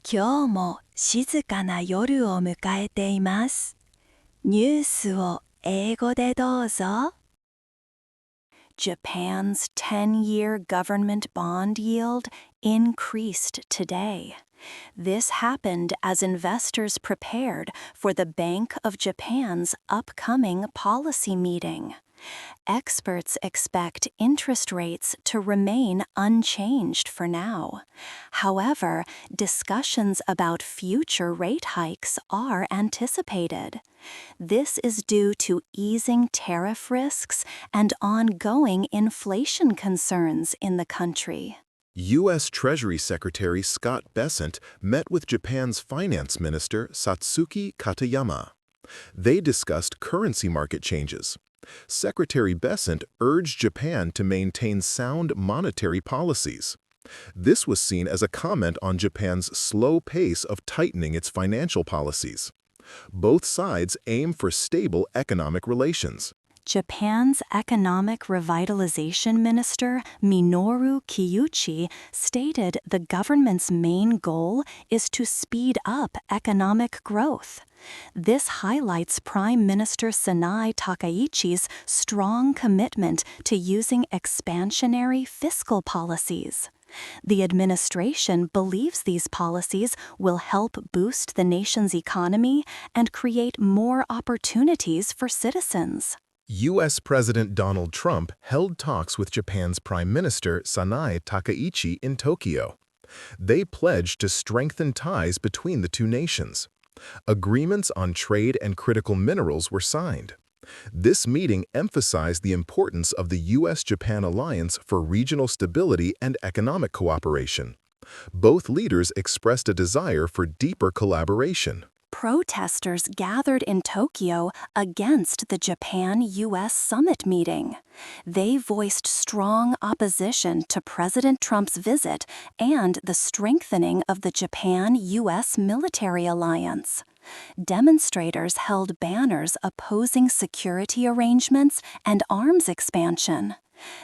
今日も静かな夜を迎えています。ニュースを英語でどうぞ。Japan's 10-year government bond yield increased today. This happened as investors prepared for the Bank of Japan's upcoming policy meeting. Experts expect interest rates to remain unchanged for now. However, discussions about future rate hikes are anticipated. This is due to easing tariff risks and ongoing inflation concerns in the country. U.S. Treasury Secretary Scott Bessent met with Japan's Finance Minister Satsuki Katayama. They discussed currency market changes. Secretary Bessent urged Japan to maintain sound monetary policies. This was seen as a comment on Japan's slow pace of tightening its financial policies. Both sides aim for stable economic relations. Japan's Economic Revitalization Minister Minoru Kiuchi stated the government's main goal is to speed up economic growth. This highlights Prime Minister Sanae Takaichi's strong commitment to using expansionary fiscal policies. The administration believes these policies will help boost the nation's economy and create more opportunities for citizens. U.S. President Donald Trump held talks with Japan's Prime Minister Sanae Takaichi in Tokyo. They pledged to strengthen ties between the two nations. Agreements on trade and critical minerals were signed. This meeting emphasized the importance of the U.S.-Japan alliance for regional stability and economic cooperation. Both leaders expressed a desire for deeper collaboration. Protesters gathered in Tokyo against the Japan-U.S. summit meeting. They voiced strong opposition to President Trump's visit and the strengthening of the Japan-U.S. military alliance. Demonstrators held banners opposing security arrangements and arms expansion.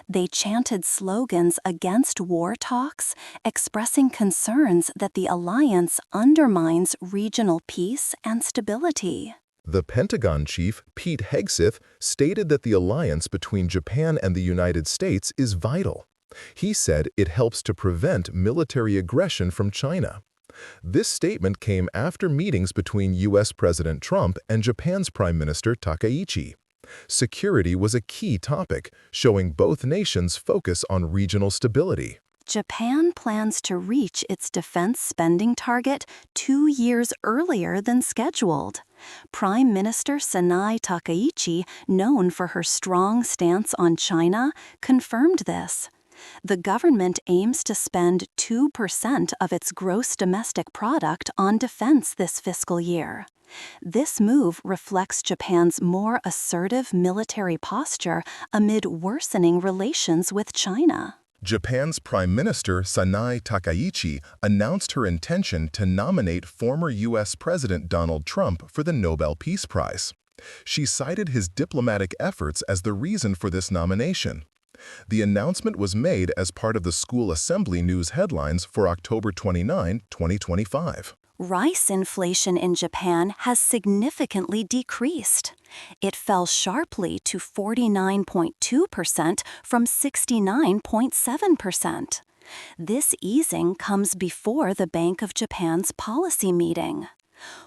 They chanted slogans against war talks, expressing concerns that the alliance undermines regional peace and stability. The Pentagon chief, Pete Hegseth, stated that the alliance between Japan and the United States is vital. He said it helps to prevent military aggression from China. This statement came after meetings between U.S. President Trump and Japan's Prime Minister Takaichi. Security was a key topic, showing both nations' focus on regional stability. Japan plans to reach its defense spending target 2 years earlier than scheduled. Prime Minister Sanae Takaichi, known for her strong stance on China, confirmed this. The government aims to spend 2% of its gross domestic product on defense this fiscal year. This move reflects Japan's more assertive military posture amid worsening relations with China. Japan's Prime Minister Sanae Takaichi announced her intention to nominate former U.S. President Donald Trump for the Nobel Peace Prize. She cited his diplomatic efforts as the reason for this nomination. The announcement was made as part of the School Assembly News headlines for October 29, 2025. Rice inflation in Japan has significantly decreased. It fell sharply to 49.2% from 69.7%. This easing comes before the Bank of Japan's policy meeting.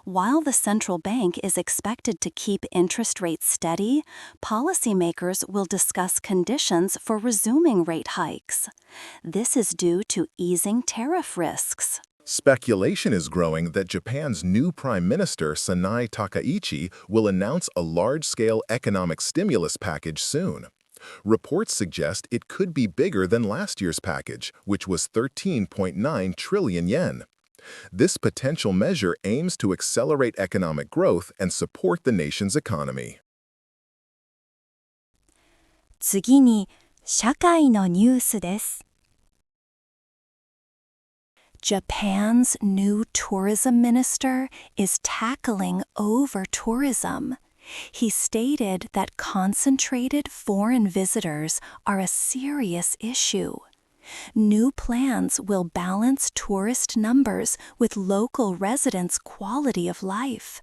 While the central bank is expected to keep interest rates steady, policymakers will discuss conditions for resuming rate hikes. This is due to easing tariff risks. Speculation is growing that Japan's new Prime Minister Sanae Takaichi will announce a large-scale economic stimulus package soon. Reports suggest it could be bigger than last year's package, which was 13.9 trillion yen. This potential measure aims to accelerate economic growth and support the nation's economy. 次に、社会のニュースです。Japan's new tourism minister is tackling over-tourism. He stated that concentrated foreign visitors are a serious issue. New plans will balance tourist numbers with local residents' quality of life.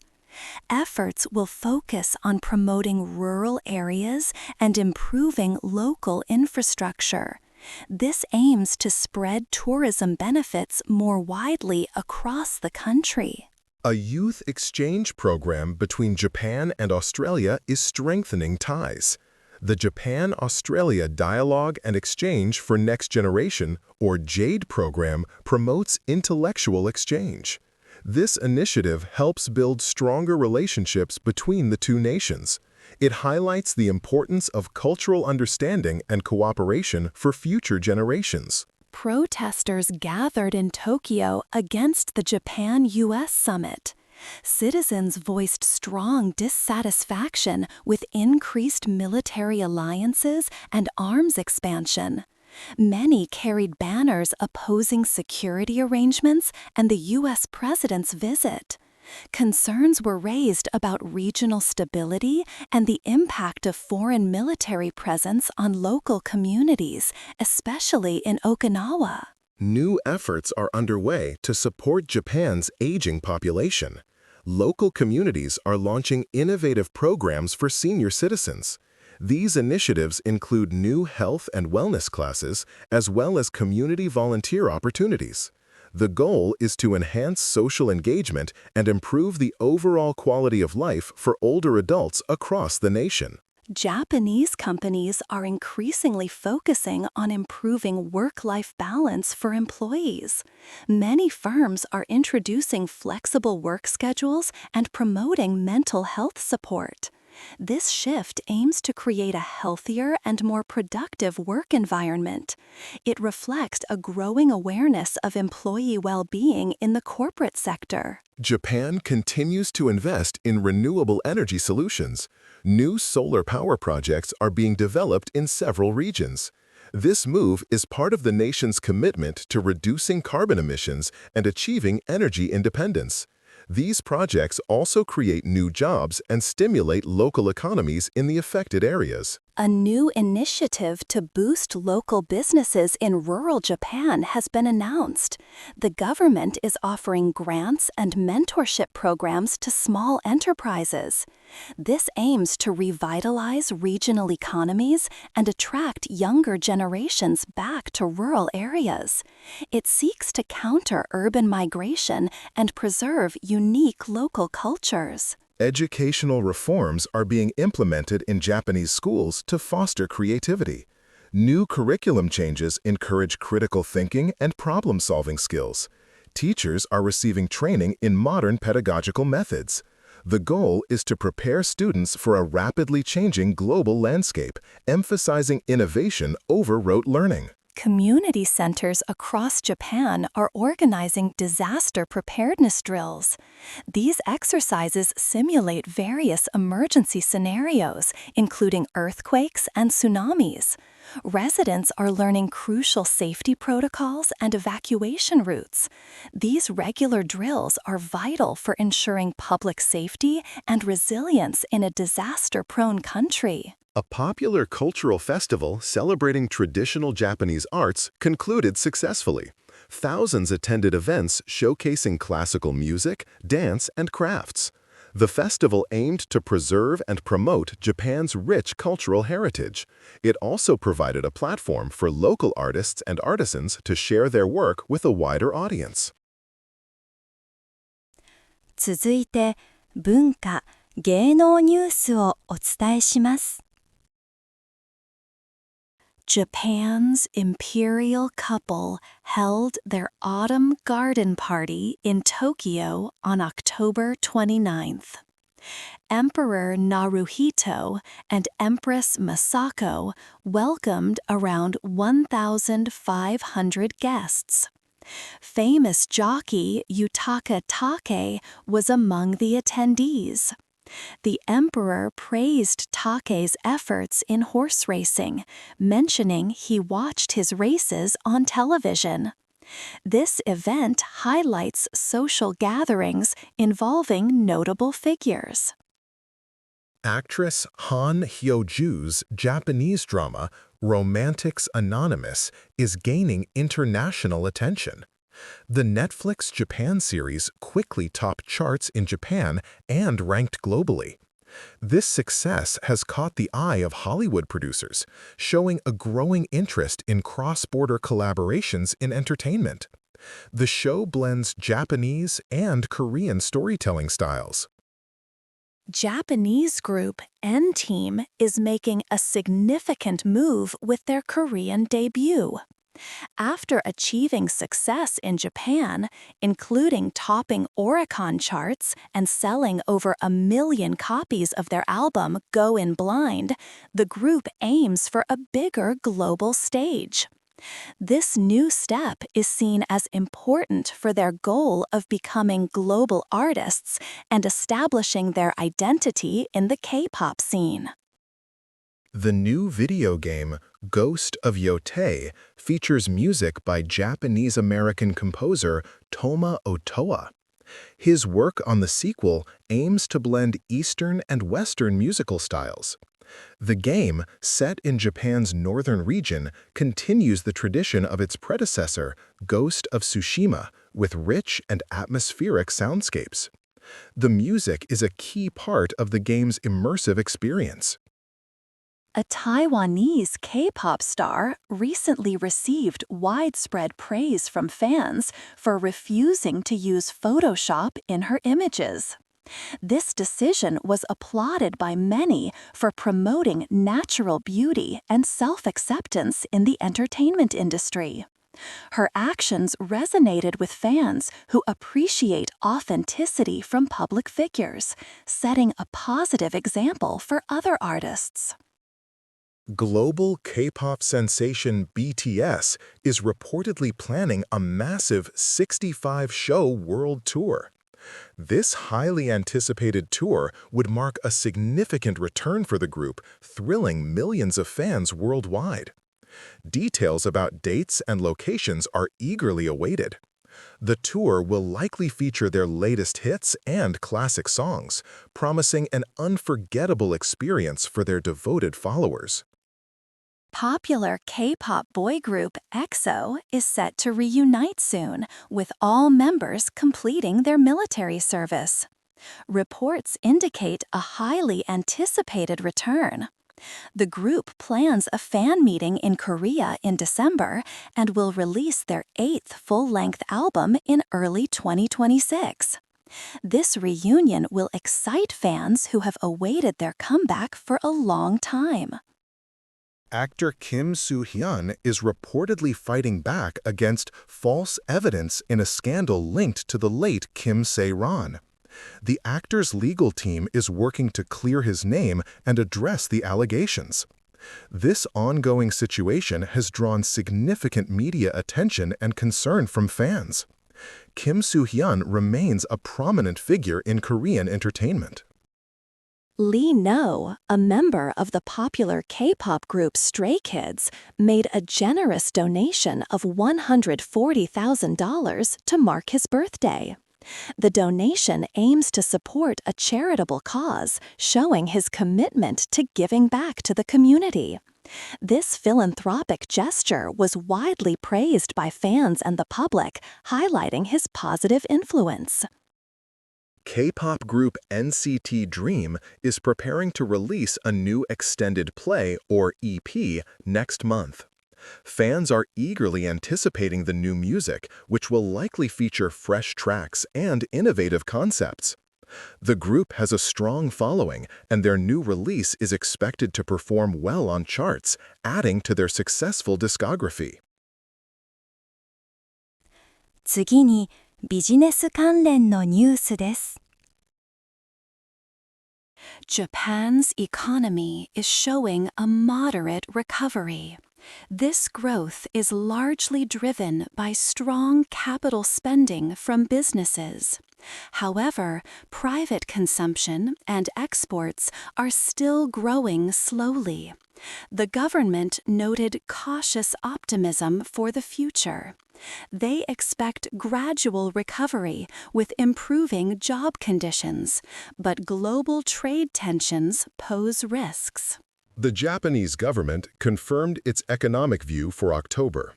Efforts will focus on promoting rural areas and improving local infrastructure. This aims to spread tourism benefits more widely across the country. A youth exchange program between Japan and Australia is strengthening ties. The Japan-Australia Dialogue and Exchange for Next Generation, or JADE program, promotes intellectual exchange. This initiative helps build stronger relationships between the two nations. It highlights the importance of cultural understanding and cooperation for future generations. Protesters gathered in Tokyo against the Japan-US summit. Citizens voiced strong dissatisfaction with increased military alliances and arms expansion. Many carried banners opposing security arrangements and the U.S. president's visit. Concerns were raised about regional stability and the impact of foreign military presence on local communities, especially in Okinawa. New efforts are underway to support Japan's aging population. Local communities are launching innovative programs for senior citizens. These initiatives include new health and wellness classes, as well as community volunteer opportunities. The goal is to enhance social engagement and improve the overall quality of life for older adults across the nation. Japanese companies are increasingly focusing on improving work-life balance for employees. Many firms are introducing flexible work schedules and promoting mental health support. This shift aims to create a healthier and more productive work environment. It reflects a growing awareness of employee well-being in the corporate sector. Japan continues to invest in renewable energy solutions. New solar power projects are being developed in several regions. This move is part of the nation's commitment to reducing carbon emissions and achieving energy independence. These projects also create new jobs and stimulate local economies in the affected areas. A new initiative to boost local businesses in rural Japan has been announced. The government is offering grants and mentorship programs to small enterprises. This aims to revitalize regional economies and attract younger generations back to rural areas. It seeks to counter urban migration and preserve unique local cultures. Educational reforms are being implemented in Japanese schools to foster creativity. New curriculum changes encourage critical thinking and problem-solving skills. Teachers are receiving training in modern pedagogical methods. The goal is to prepare students for a rapidly changing global landscape, emphasizing innovation over rote learning. Community centers across Japan are organizing disaster preparedness drills. These exercises simulate various emergency scenarios, including earthquakes and tsunamis. Residents are learning crucial safety protocols and evacuation routes. These regular drills are vital for ensuring public safety and resilience in a disaster-prone country. A popular cultural festival celebrating traditional Japanese arts concluded successfully. Thousands attended events showcasing classical music, dance, and crafts. The festival aimed to preserve and promote Japan's rich cultural heritage. It also provided a platform for local artists and artisans to share their work with a wider audience. 続いて、文化・芸能ニュースをお伝えします。Japan's imperial couple held their autumn garden party in Tokyo on October 29th. Emperor Naruhito and Empress Masako welcomed around 1,500 guests. Famous jockey Yutaka Take was among the attendees. The emperor praised Take's efforts in horse racing, mentioning he watched his races on television. This event highlights social gatherings involving notable figures. Actress Han Hyo-ju's Japanese drama Romantics Anonymous is gaining international attention. The Netflix Japan series quickly topped charts in Japan and ranked globally. This success has caught the eye of Hollywood producers, showing a growing interest in cross-border collaborations in entertainment. The show blends Japanese and Korean storytelling styles. Japanese group N-Team is making a significant move with their Korean debut. After achieving success in Japan, including topping Oricon charts and selling over 1 million copies of their album Go In Blind, the group aims for a bigger global stage. This new step is seen as important for their goal of becoming global artists and establishing their identity in the K-pop scene. The new video game, Ghost of Yotei, features music by Japanese-American composer Toma Otoa. His work on the sequel aims to blend Eastern and Western musical styles. The game, set in Japan's northern region, continues the tradition of its predecessor, Ghost of Tsushima, with rich and atmospheric soundscapes. The music is a key part of the game's immersive experience. A Taiwanese K-pop star recently received widespread praise from fans for refusing to use Photoshop in her images. This decision was applauded by many for promoting natural beauty and self-acceptance in the entertainment industry. Her actions resonated with fans who appreciate authenticity from public figures, setting a positive example for other artists. Global K-pop sensation BTS is reportedly planning a massive 65-show world tour. This highly anticipated tour would mark a significant return for the group, thrilling millions of fans worldwide. Details about dates and locations are eagerly awaited. The tour will likely feature their latest hits and classic songs, promising an unforgettable experience for their devoted followers. Popular K-pop boy group EXO is set to reunite soon, with all members completing their military service. Reports indicate a highly anticipated return. The group plans a fan meeting in Korea in December and will release their 8th full-length album in early 2026. This reunion will excite fans who have awaited their comeback for a long time. Actor Kim Soo-hyun is reportedly fighting back against false evidence in a scandal linked to the late Kim Se-ron. The actor's legal team is working to clear his name and address the allegations. This ongoing situation has drawn significant media attention and concern from fans. Kim Soo-hyun remains a prominent figure in Korean entertainment. Lee Know, a member of the popular K-pop group Stray Kids, made a generous donation of $140,000 to mark his birthday. The donation aims to support a charitable cause, showing his commitment to giving back to the community. This philanthropic gesture was widely praised by fans and the public, highlighting his positive influence. K-pop group NCT Dream is preparing to release a new extended play, or EP, next month. Fans are eagerly anticipating the new music, which will likely feature fresh tracks and innovative concepts. The group has a strong following, and their new release is expected to perform well on charts, adding to their successful discography. 次に、ビジネス関連のニュースです。Japan's economy is showing a moderate recovery. This growth is largely driven by strong capital spending from businesses. However, private consumption and exports are still growing slowly. The government noted cautious optimism for the future. They expect gradual recovery with improving job conditions, but global trade tensions pose risks. The Japanese government confirmed its economic view for October.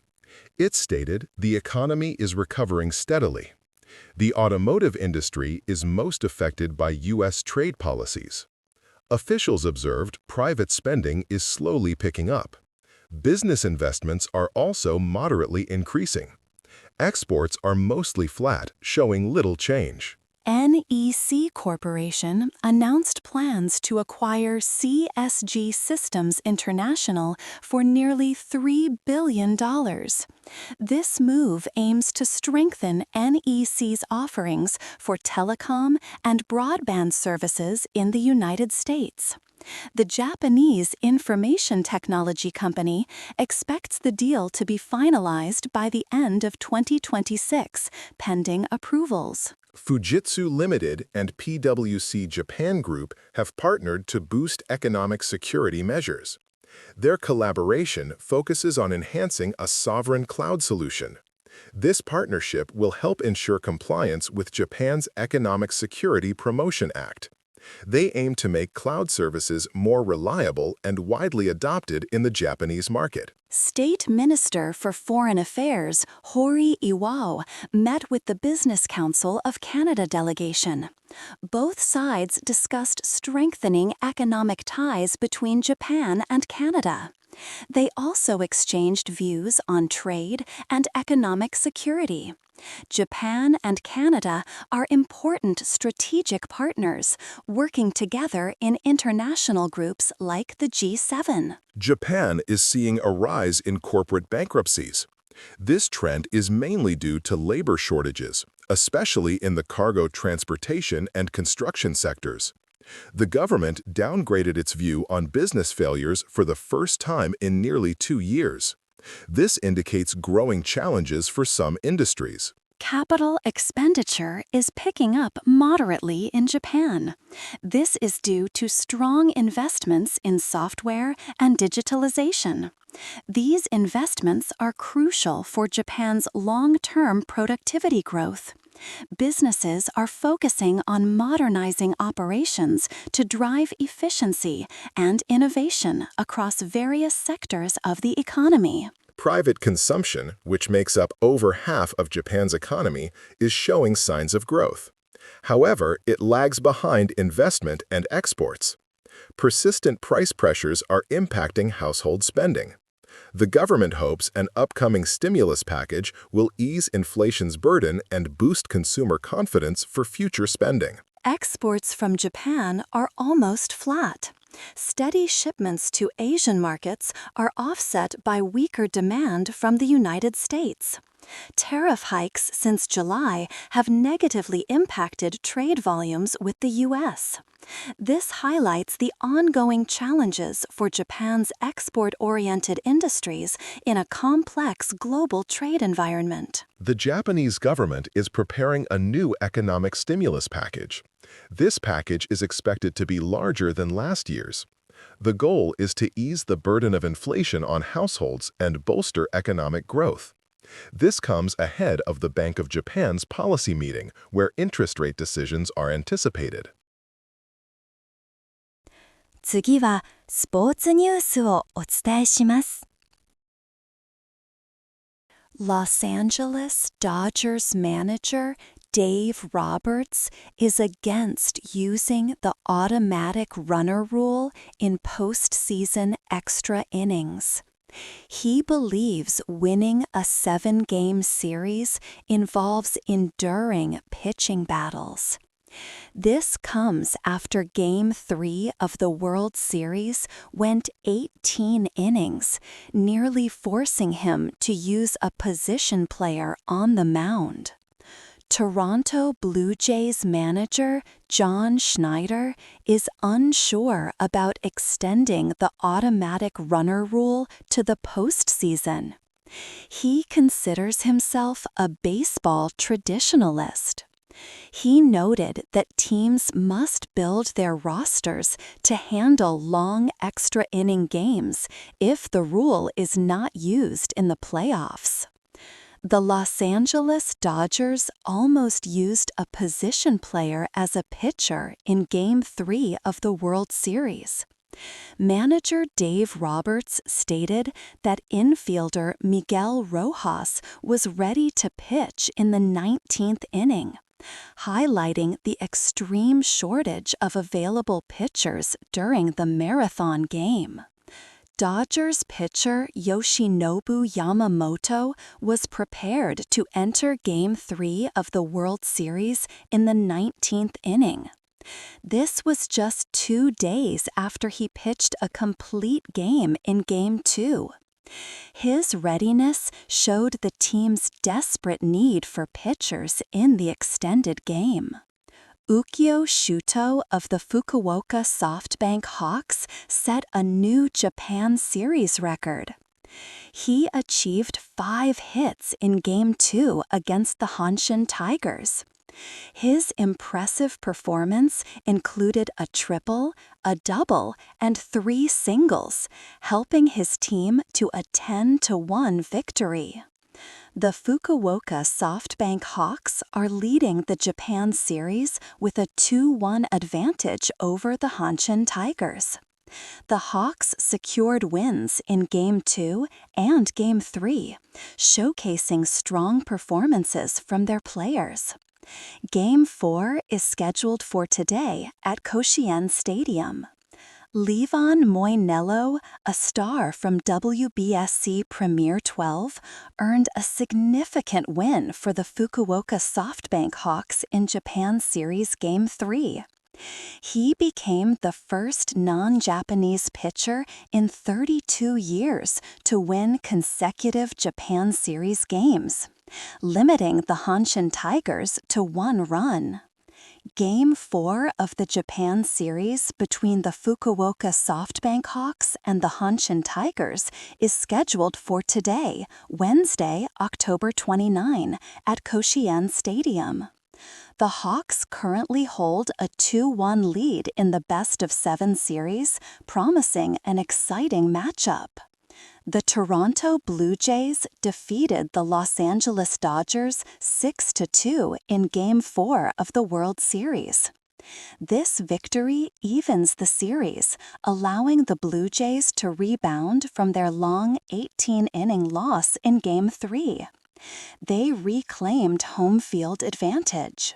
It stated the economy is recovering steadily. The automotive industry is most affected by U.S. trade policies. Officials observed private spending is slowly picking up. Business investments are also moderately increasing. Exports are mostly flat, showing little change. NEC Corporation announced plans to acquire CSG Systems International for nearly $3 billion. This move aims to strengthen NEC's offerings for telecom and broadband services in the United States. The Japanese information technology company expects the deal to be finalized by the end of 2026, pending approvals. Fujitsu Limited and PwC Japan Group have partnered to boost economic security measures. Their collaboration focuses on enhancing a sovereign cloud solution. This partnership will help ensure compliance with Japan's Economic Security Promotion Act. They aim to make cloud services more reliable and widely adopted in the Japanese market. State Minister for Foreign Affairs Hori Iwao met with the Business Council of Canada delegation. Both sides discussed strengthening economic ties between Japan and Canada. They also exchanged views on trade and economic security. Japan and Canada are important strategic partners, working together in international groups like the G7. Japan is seeing a rise in corporate bankruptcies. This trend is mainly due to labor shortages, especially in the cargo transportation and construction sectors. The government downgraded its view on business failures for the first time in nearly 2 years. This indicates growing challenges for some industries. Capital expenditure is picking up moderately in Japan. This is due to strong investments in software and digitalization. These investments are crucial for Japan's long-term productivity growth. Businesses are focusing on modernizing operations to drive efficiency and innovation across various sectors of the economy. Private consumption, which makes up over half of Japan's economy, is showing signs of growth. However, it lags behind investment and exports. Persistent price pressures are impacting household spending. The government hopes an upcoming stimulus package will ease inflation's burden and boost consumer confidence for future spending. Exports from Japan are almost flat. Steady shipments to Asian markets are offset by weaker demand from the United States. Tariff hikes since July have negatively impacted trade volumes with the U.S. This highlights the ongoing challenges for Japan's export-oriented industries in a complex global trade environment. The Japanese government is preparing a new economic stimulus package. This package is expected to be larger than last year's. The goal is to ease the burden of inflation on households and bolster economic growth. This comes ahead of the Bank of Japan's policy meeting, where interest rate decisions are anticipated. 次はスポーツニュースをお伝えします。Los Angeles Dodgers manager Dave Roberts is against using the automatic runner rule in postseason extra innings. He believes winning a 7-game series involves enduring pitching battles. This comes after Game 3 of the World Series went 18 innings, nearly forcing him to use a position player on the mound. Toronto Blue Jays manager John Schneider is unsure about extending the automatic runner rule to the postseason. He considers himself a baseball traditionalist. He noted that teams must build their rosters to handle long extra inning games if the rule is not used in the playoffs. The Los Angeles Dodgers almost used a position player as a pitcher in Game 3 of the World Series. Manager Dave Roberts stated that infielder Miguel Rojas was ready to pitch in the 19th inning, highlighting the extreme shortage of available pitchers during the marathon game. Dodgers pitcher Yoshinobu Yamamoto was prepared to enter Game 3 of the World Series in the 19th inning. This was just 2 days after he pitched a complete game in Game 2. His readiness showed the team's desperate need for pitchers in the extended game. Ukyo Shuto of the Fukuoka SoftBank Hawks set a new Japan Series record. He achieved 5 hits in Game 2 against the Hanshin Tigers. His impressive performance included a triple, a double, and 3 singles, helping his team to a 10-1 victory. The Fukuoka SoftBank Hawks are leading the Japan Series with a 2-1 advantage over the Hanshin Tigers. The Hawks secured wins in Game 2 and Game 3, showcasing strong performances from their players. Game 4 is scheduled for today at Koshien Stadium. Levon Moinello, a star from WBSC Premier 12, earned a significant win for the Fukuoka SoftBank Hawks in Japan Series Game 3. He became the first non-Japanese pitcher in 32 years to win consecutive Japan Series games, limiting the Hanshin Tigers to 1 run. Game 4 of the Japan Series between the Fukuoka SoftBank Hawks and the Hanshin Tigers is scheduled for today, Wednesday, October 29, at Koshien Stadium. The Hawks currently hold a 2-1 lead in the best-of-7 series, promising an exciting matchup. The Toronto Blue Jays defeated the Los Angeles Dodgers 6-2 in Game 4 of the World Series. This victory evens the series, allowing the Blue Jays to rebound from their long 18-inning loss in Game 3. They reclaimed home field advantage.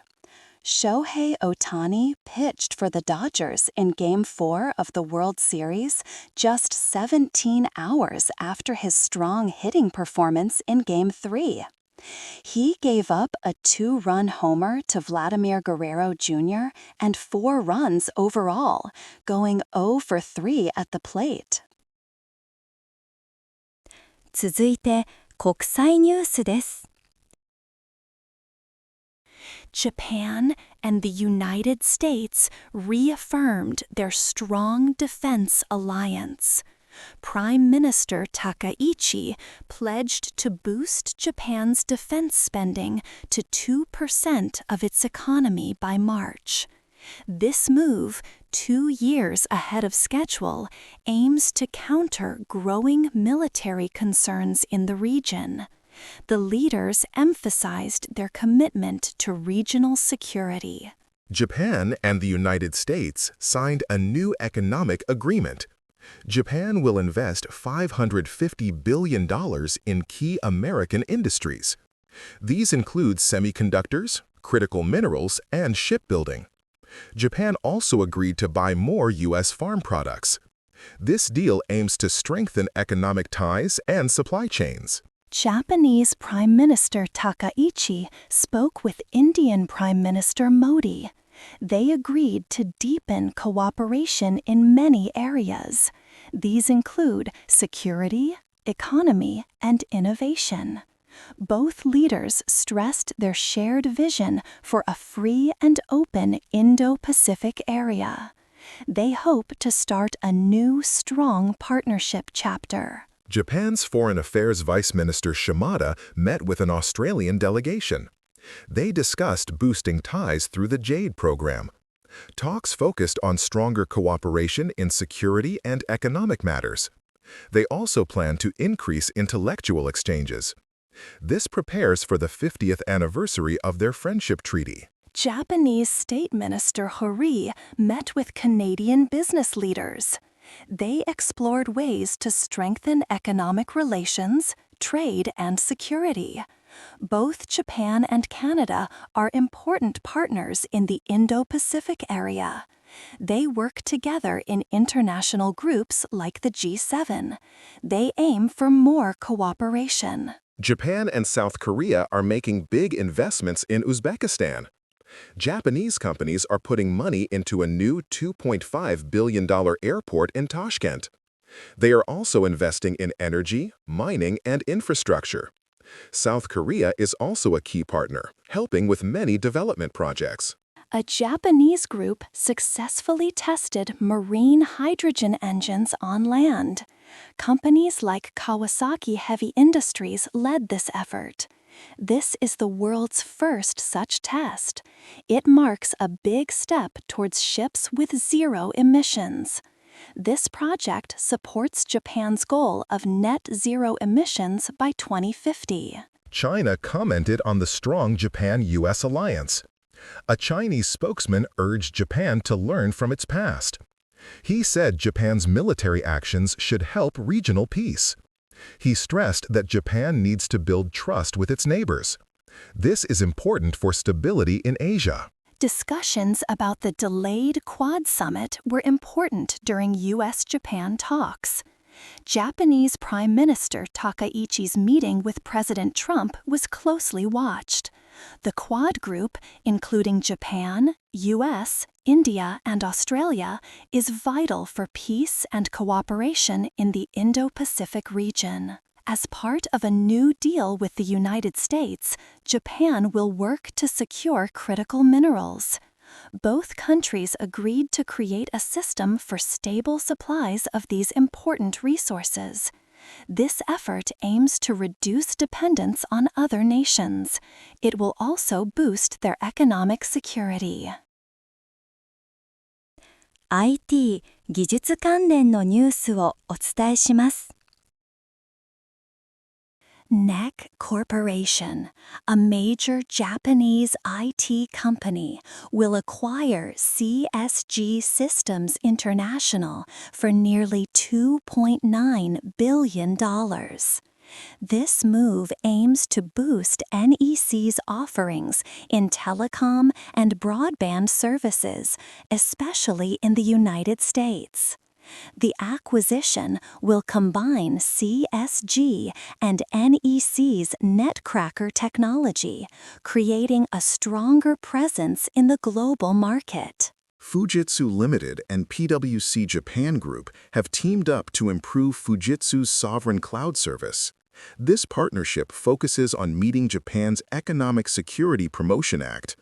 Shohei Ohtani pitched for the Dodgers in Game 4 of the World Series just 17 hours after his strong hitting performance in Game 3. He gave up a 2-run homer to Vladimir Guerrero Jr. and 4 runs overall, going 0 for 3 at the plate. 続いて国際ニュースです。Japan and the United States reaffirmed their strong defense alliance. Prime Minister Takaichi pledged to boost Japan's defense spending to 2% of its economy by March. This move, 2 years ahead of schedule, aims to counter growing military concerns in the region. The leaders emphasized their commitment to regional security. Japan and the United States signed a new economic agreement. Japan will invest $550 billion in key American industries. These include semiconductors, critical minerals, and shipbuilding. Japan also agreed to buy more U.S. farm products. This deal aims to strengthen economic ties and supply chains. Japanese Prime Minister Takaichi spoke with Indian Prime Minister Modi. They agreed to deepen cooperation in many areas. These include security, economy, and innovation. Both leaders stressed their shared vision for a free and open Indo-Pacific area. They hope to start a new, strong partnership chapter. Japan's Foreign Affairs Vice Minister Shimada met with an Australian delegation. They discussed boosting ties through the JADE program. Talks focused on stronger cooperation in security and economic matters. They also plan to increase intellectual exchanges. This prepares for the 50th anniversary of their friendship treaty. Japanese State Minister Hori met with Canadian business leaders. They explored ways to strengthen economic relations, trade, and security. Both Japan and Canada are important partners in the Indo-Pacific area. They work together in international groups like the G7. They aim for more cooperation. Japan and South Korea are making big investments in Uzbekistan. Japanese companies are putting money into a new $2.5 billion airport in Tashkent. They are also investing in energy, mining, and infrastructure. South Korea is also a key partner, helping with many development projects. A Japanese group successfully tested marine hydrogen engines on land. Companies like Kawasaki Heavy Industries led this effort. This is the world's first such test. It marks a big step towards ships with zero emissions. This project supports Japan's goal of net zero emissions by 2050. China commented on the strong Japan-US alliance. A Chinese spokesman urged Japan to learn from its past. He said Japan's military actions should help regional peace. He stressed that Japan needs to build trust with its neighbors. This is important for stability in Asia. Discussions about the delayed Quad Summit were important during U.S.-Japan talks. Japanese Prime Minister Takaichi's meeting with President Trump was closely watched. The Quad Group, including Japan, U.S., India, and Australia, is vital for peace and cooperation in the Indo-Pacific region. As part of a new deal with the United States, Japan will work to secure critical minerals. Both countries agreed to create a system for stable supplies of these important resources. This effort aims to reduce dependence on other nations. It will also boost their economic security. IT 技術関連のニュースをお伝えします。NEC Corporation, a major Japanese IT company, will acquire CSG Systems International for nearly $2.9 billion. This move aims to boost NEC's offerings in telecom and broadband services, especially in the United States. The acquisition will combine CSG and NEC's Netcracker technology, creating a stronger presence in the global market. Fujitsu Limited and PwC Japan Group have teamed up to improve Fujitsu's sovereign cloud service. This partnership focuses on meeting Japan's Economic Security Promotion Act.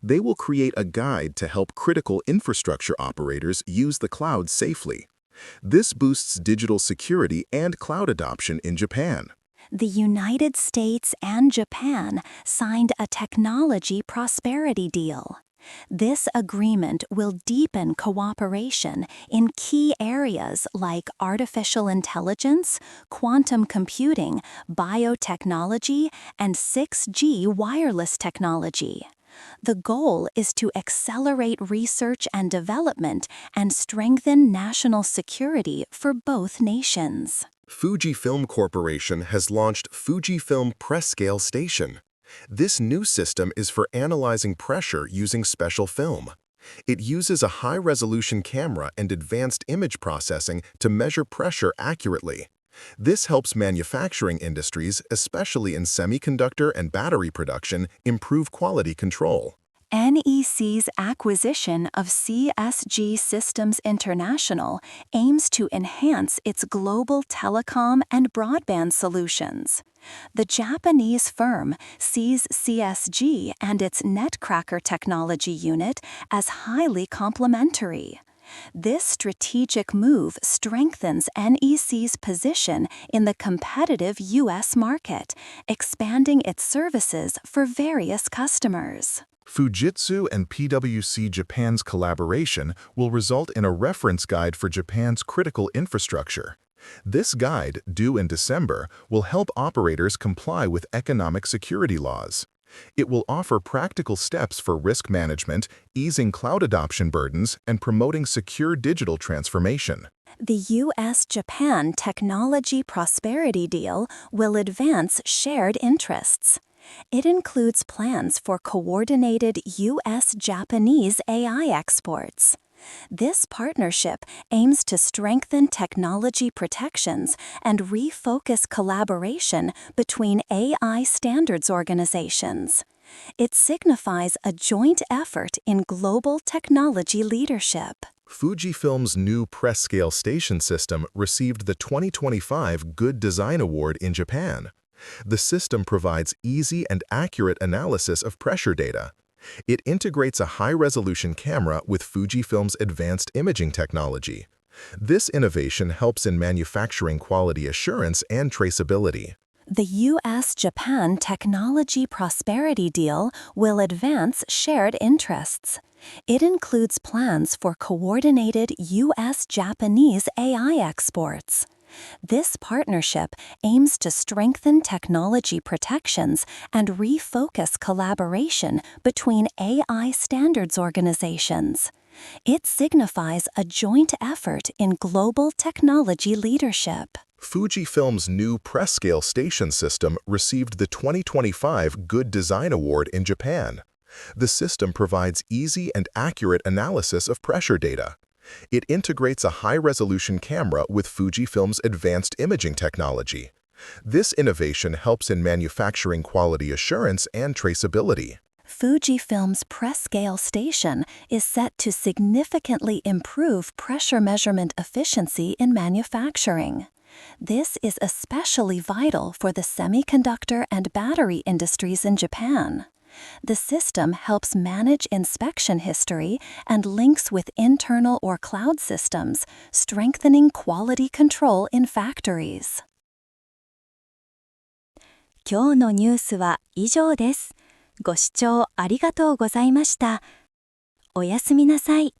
They will create a guide to help critical infrastructure operators use the cloud safely. This boosts digital security and cloud adoption in Japan. The United States and Japan signed a technology prosperity deal. This agreement will deepen cooperation in key areas like artificial intelligence, quantum computing, biotechnology, and 6G wireless technology. The goal is to accelerate research and development and strengthen national security for both nations. Fujifilm Corporation has launched Fujifilm Press Scale Station. This new system is for analyzing pressure using special film. It uses a high-resolution camera and advanced image processing to measure pressure accurately. This helps manufacturing industries, especially in semiconductor and battery production, improve quality control. NEC's acquisition of CSG Systems International aims to enhance its global telecom and broadband solutions. The Japanese firm sees CSG and its Netcracker technology unit as highly complementary. This strategic move strengthens NEC's position in the competitive U.S. market, expanding its services for various customers. Fujitsu and PwC Japan's collaboration will result in a reference guide for Japan's critical infrastructure. This guide, due in December, will help operators comply with economic security laws. It will offer practical steps for risk management, easing cloud adoption burdens, and promoting secure digital transformation. The U.S.-Japan Technology Prosperity Deal will advance shared interests. It includes plans for coordinated U.S.-Japanese AI exports. This partnership aims to strengthen technology protections and refocus collaboration between AI standards organizations. It signifies a joint effort in global technology leadership. Fujifilm's new press-scale station system received the 2025 Good Design Award in Japan. The system provides easy and accurate analysis of pressure data. It integrates a high-resolution camera with Fujifilm's advanced imaging technology. This innovation helps in manufacturing quality assurance and traceability. The U.S.-Japan Technology Prosperity Deal will advance shared interests. It includes plans for coordinated U.S.-Japanese AI exports. This partnership aims to strengthen technology protections and refocus collaboration between AI standards organizations. It signifies a joint effort in global technology leadership. Fujifilm's new press-scale station system received the 2025 Good Design Award in Japan. The system provides easy and accurate analysis of pressure data. It integrates a high-resolution camera with Fujifilm's advanced imaging technology. This innovation helps in manufacturing quality assurance and traceability. Fujifilm's press-scale station is set to significantly improve pressure measurement efficiency in manufacturing. This is especially vital for the semiconductor and battery industries in Japan. The system helps manage inspection history and links with internal or cloud systems, strengthening quality control in factories. 今日のニュースは以上です。ご視聴ありがとうございました。おやすみなさい。